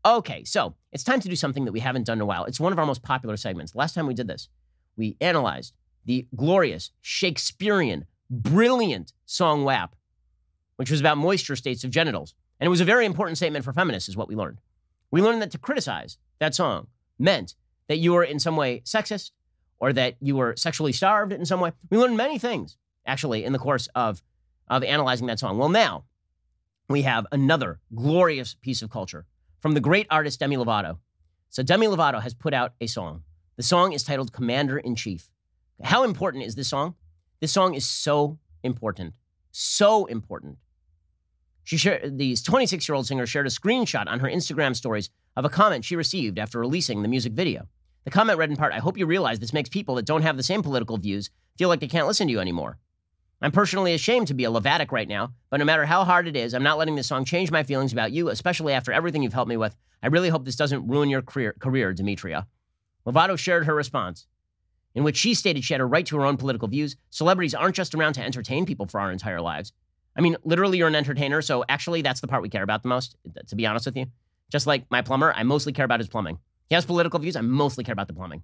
Okay, so it's time to do something that we haven't done in a while. It's one of our most popular segments. Last time we did this, we analyzed the glorious, Shakespearean, brilliant song WAP, which was about moisture states of genitals. And it was a very important statement for feminists, is what we learned. We learned that to criticize that song meant that you were in some way sexist or that you were sexually starved in some way. We learned many things, actually, in the course of analyzing that song. Well, now we have another glorious piece of culture from the great artist Demi Lovato. So Demi Lovato has put out a song. The song is titled Commander-in-Chief. How important is this song? This song is so important. So important. The 26-year-old singer shared a screenshot on her Instagram stories of a comment she received after releasing the music video. The comment read in part, "I hope you realize this makes people that don't have the same political views feel like they can't listen to you anymore. I'm personally ashamed to be a Lovatic right now, but no matter how hard it is, I'm not letting this song change my feelings about you, especially after everything you've helped me with. I really hope this doesn't ruin your career, Demetria." Lovato shared her response, in which she stated she had a right to her own political views. Celebrities aren't just around to entertain people for our entire lives. I mean, literally, you're an entertainer, so actually, that's the part we care about the most, to be honest with you. Just like my plumber, I mostly care about his plumbing. He has political views, I mostly care about the plumbing.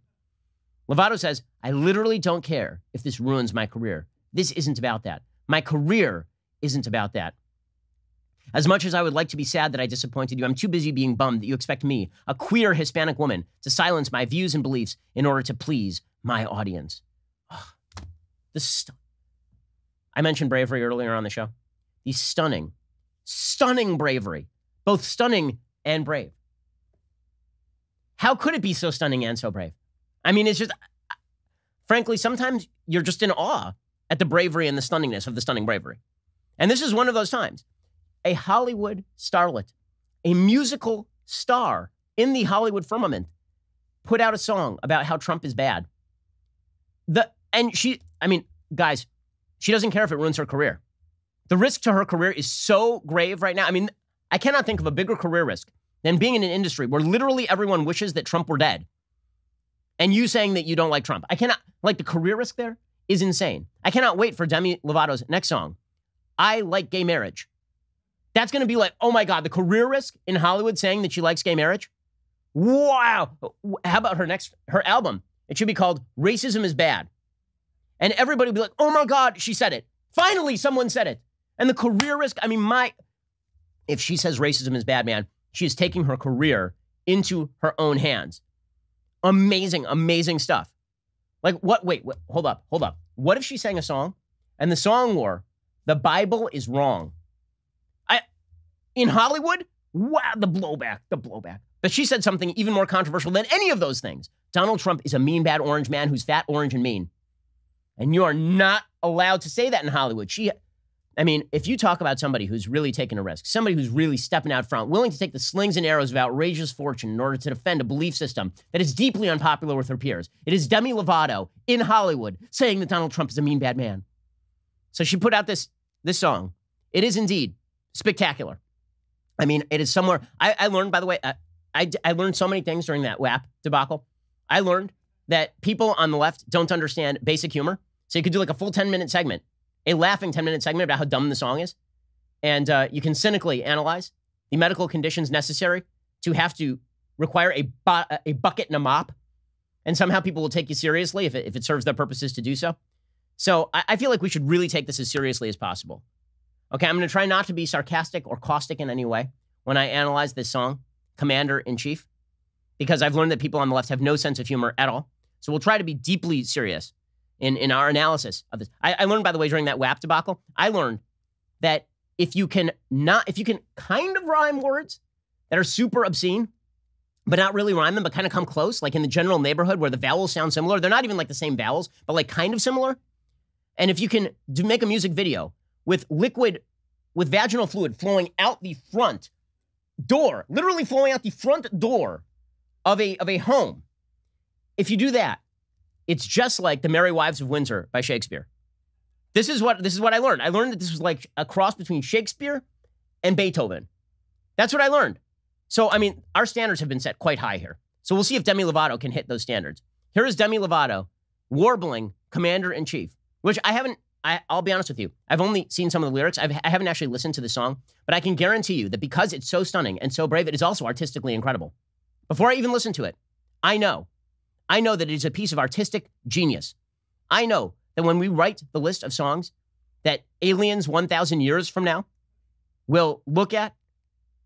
Lovato says, "I literally don't care if this ruins my career. This isn't about that. My career isn't about that. As much as I would like to be sad that I disappointed you, I'm too busy being bummed that you expect me, a queer Hispanic woman, to silence my views and beliefs in order to please my audience." I mentioned bravery earlier on the show. The stunning bravery. Both stunning and brave. How could it be so stunning and so brave? I mean, it's just, frankly, sometimes you're just in awe at the bravery and the stunningness of the stunning bravery. And this is one of those times. A Hollywood starlet, a musical star in the Hollywood firmament, put out a song about how Trump is bad. Guys, she doesn't care if it ruins her career. The risk to her career is so grave right now. I mean, I cannot think of a bigger career risk than being in an industry where literally everyone wishes that Trump were dead. And you saying that you don't like Trump. The career risk there is insane. I cannot wait for Demi Lovato's next song, "I Like Gay Marriage." That's going to be like, oh my God, the career risk in Hollywood saying that she likes gay marriage? Wow. How about her album? It should be called "Racism is Bad." And everybody will be like, oh my God, she said it. Finally, someone said it. And the career risk, if she says racism is bad, man, she is taking her career into her own hands. Amazing, amazing stuff. Like what? Wait, hold up. What if she sang a song and the song were, "The Bible is wrong"? In Hollywood? Wow, the blowback. But she said something even more controversial than any of those things. Donald Trump is a mean, bad orange man who's fat, orange, and mean. And you are not allowed to say that in Hollywood. If you talk about somebody who's really taking a risk, somebody who's really stepping out front, willing to take the slings and arrows of outrageous fortune in order to defend a belief system that is deeply unpopular with her peers, it is Demi Lovato in Hollywood saying that Donald Trump is a mean, bad man. So she put out this song. It is indeed spectacular. It is somewhere. I learned, by the way, I learned so many things during that WAP debacle. I learned that people on the left don't understand basic humor. So you could do like a full 10-minute segment, a laughing 10-minute segment about how dumb the song is. And you can cynically analyze the medical conditions necessary to have to require a bucket and a mop. And somehow people will take you seriously if it serves their purposes to do so. So I feel like we should really take this as seriously as possible. Okay, I'm going to try not to be sarcastic or caustic in any way when I analyze this song, Commander-in-Chief, because I've learned that people on the left have no sense of humor at all. So we'll try to be deeply serious in our analysis of this. I learned, by the way, during that WAP debacle, I learned that if you can kind of rhyme words that are super obscene, but not really rhyme them, but kind of come close, like in the general neighborhood where the vowels sound similar, they're not even like the same vowels, but like kind of similar. And if you can make a music video with vaginal fluid flowing out the front door, literally flowing out the front door of a home. If you do that, it's just like The Merry Wives of Windsor by Shakespeare. This is what I learned. I learned that this was like a cross between Shakespeare and Beethoven. That's what I learned. So, our standards have been set quite high here. So we'll see if Demi Lovato can hit those standards. Here is Demi Lovato warbling Commander-in-Chief, which I haven't I'll be honest with you. I've only seen some of the lyrics. I haven't actually listened to the song, but I can guarantee you that because it's so stunning and so brave, it is also artistically incredible. Before I even listen to it, I know that it is a piece of artistic genius. I know that when we write the list of songs that aliens 1,000 years from now will look at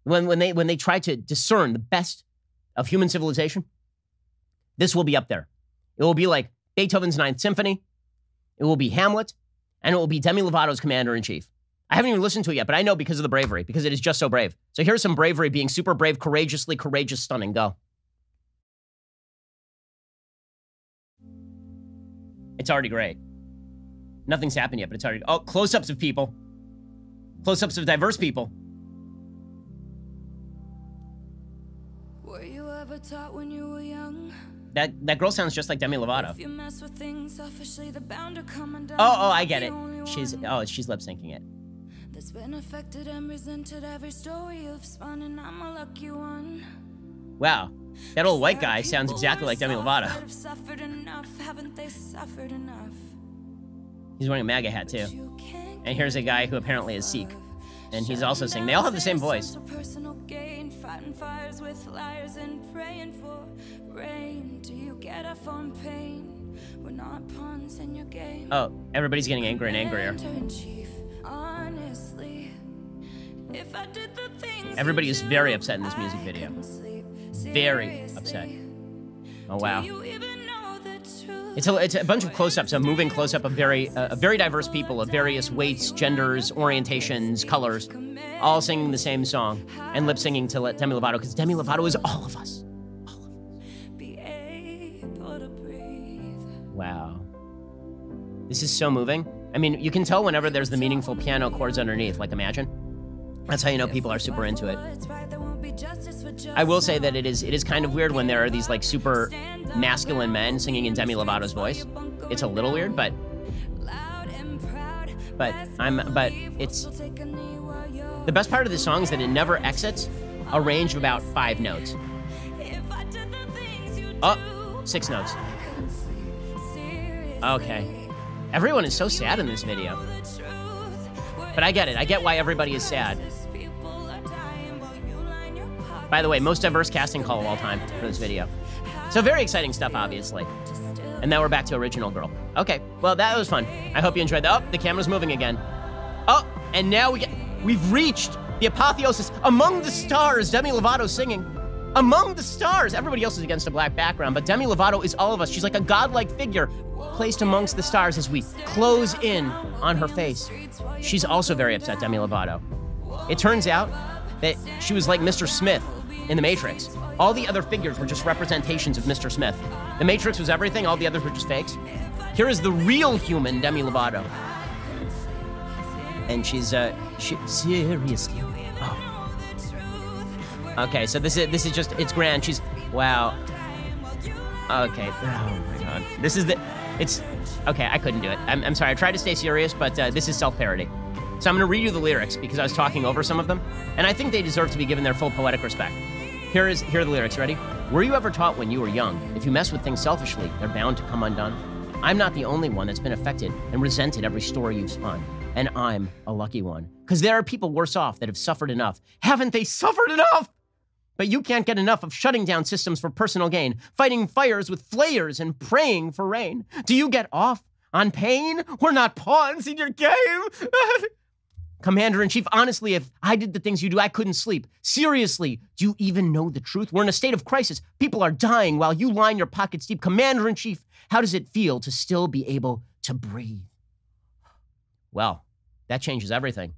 when they try to discern the best of human civilization, this will be up there. It will be like Beethoven's Ninth Symphony. It will be Hamlet, and it will be Demi Lovato's Commander-in-Chief. I haven't even listened to it yet, but I know because of the bravery, because it is just so brave. So here's some bravery being super brave, courageously courageous, stunning. Go. It's already great. Nothing's happened yet, but it's already... Oh, close-ups of people. Close-ups of diverse people. Were you ever taught when you were young? That girl sounds just like Demi Lovato. If you mess with things, selfishly, they're bound to come undone. Oh, I get it. She's lip syncing it. That's been affected and resented every story you've spun, and I'm a lucky one. Wow, that old white guy sounds exactly like Demi Lovato. Suffered enough, haven't they suffered enough? He's wearing a MAGA hat too. And here's a guy who apparently is Sikh, and he's also singing. They all have the same voice. Fighting fires with liars and praying for rain. Do you get off on pain? We're not pawns in your game. Oh, everybody's getting angrier and angrier. Honestly, if I did the things everybody is very upset in this music video. Very upset. Oh wow. It's a bunch of close-ups, a moving close-up of very diverse people of various weights, genders, orientations, colors, all singing the same song and lip singing to Demi Lovato, because Demi Lovato is all of us. All of us. Wow. This is so moving. I mean, you can tell whenever there's the meaningful piano chords underneath, like Imagine. That's how you know people are super into it. I will say that it is kind of weird when there are these like super masculine men singing in Demi Lovato's voice. It's a little weird, but it's the best part of this song is that it never exits a range of about 5 notes. Oh, 6 notes. Okay. Everyone is so sad in this video. But I get it. I get why everybody is sad. By the way, most diverse casting call of all time for this video. So very exciting stuff, obviously. And now we're back to Original Girl. Okay, well, that was fun. I hope you enjoyed that. Oh, the camera's moving again. Oh, and now we've reached the apotheosis. Among the stars, Demi Lovato singing. Among the stars. Everybody else is against a black background, but Demi Lovato is all of us. She's like a godlike figure placed amongst the stars as we close in on her face. She's also very upset, Demi Lovato. It turns out that she was like Mr. Smith in The Matrix. All the other figures were just representations of Mr. Smith. The Matrix was everything, all the others were just fakes. Here is the real human Demi Lovato. And she's seriously. Oh. Okay, so this is just, it's grand. She's, wow. Okay, oh my God. Okay, I couldn't do it. I'm sorry, I tried to stay serious, but this is self-parody. So I'm gonna read you the lyrics because I was talking over some of them, and I think they deserve to be given their full poetic respect. Here are the lyrics, ready? Were you ever taught when you were young, if you mess with things selfishly, they're bound to come undone? I'm not the only one that's been affected and resented every story you've spun, and I'm a lucky one. Because there are people worse off that have suffered enough. Haven't they suffered enough? But you can't get enough of shutting down systems for personal gain, fighting fires with flares and praying for rain. Do you get off on pain? We're not pawns in your game. Commander-in-Chief, honestly, if I did the things you do, I couldn't sleep. Seriously, do you even know the truth? We're in a state of crisis. People are dying while you line your pockets deep. Commander-in-Chief, how does it feel to still be able to breathe? Well, that changes everything.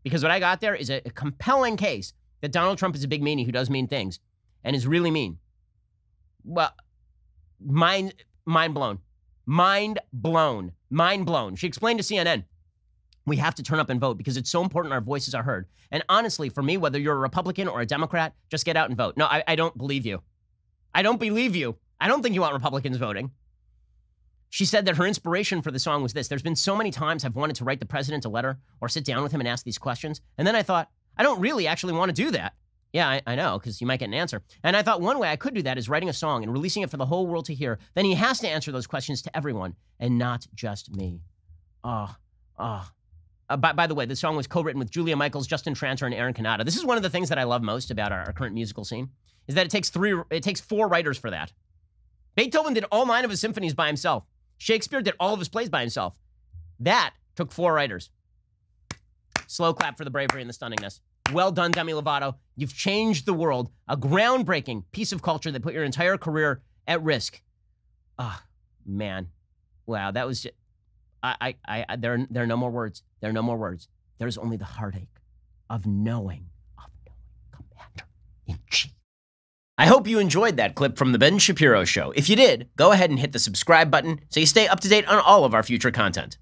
Because what I got there is a compelling case that Donald Trump is a big meanie who does mean things and is really mean. Well, mind blown. Mind blown. Mind blown. She explained to CNN, we have to turn up and vote because it's so important our voices are heard. And honestly, for me, whether you're a Republican or a Democrat, just get out and vote. No, I don't believe you. I don't believe you. I don't think you want Republicans voting. She said that her inspiration for the song was this. There's been so many times I've wanted to write the president a letter or sit down with him and ask these questions. And then I thought, I don't really actually want to do that. Yeah, I know, because you might get an answer. And I thought one way I could do that is writing a song and releasing it for the whole world to hear. Then he has to answer those questions to everyone and not just me. Oh, By the way, this song was co-written with Julia Michaels, Justin Tranter, and Aaron Kanata. This is one of the things that I love most about our current musical scene, is that it takes 4 writers for that. Beethoven did all 9 of his symphonies by himself. Shakespeare did all of his plays by himself. That took 4 writers. Slow clap for the bravery and the stunningness. Well done, Demi Lovato. You've changed the world. A groundbreaking piece of culture that put your entire career at risk. Man. Wow, that was just, there are no more words. There are no more words. There's only the heartache of knowing Commander-in-Chief. I hope you enjoyed that clip from The Ben Shapiro Show. If you did, go ahead and hit the subscribe button so you stay up to date on all of our future content.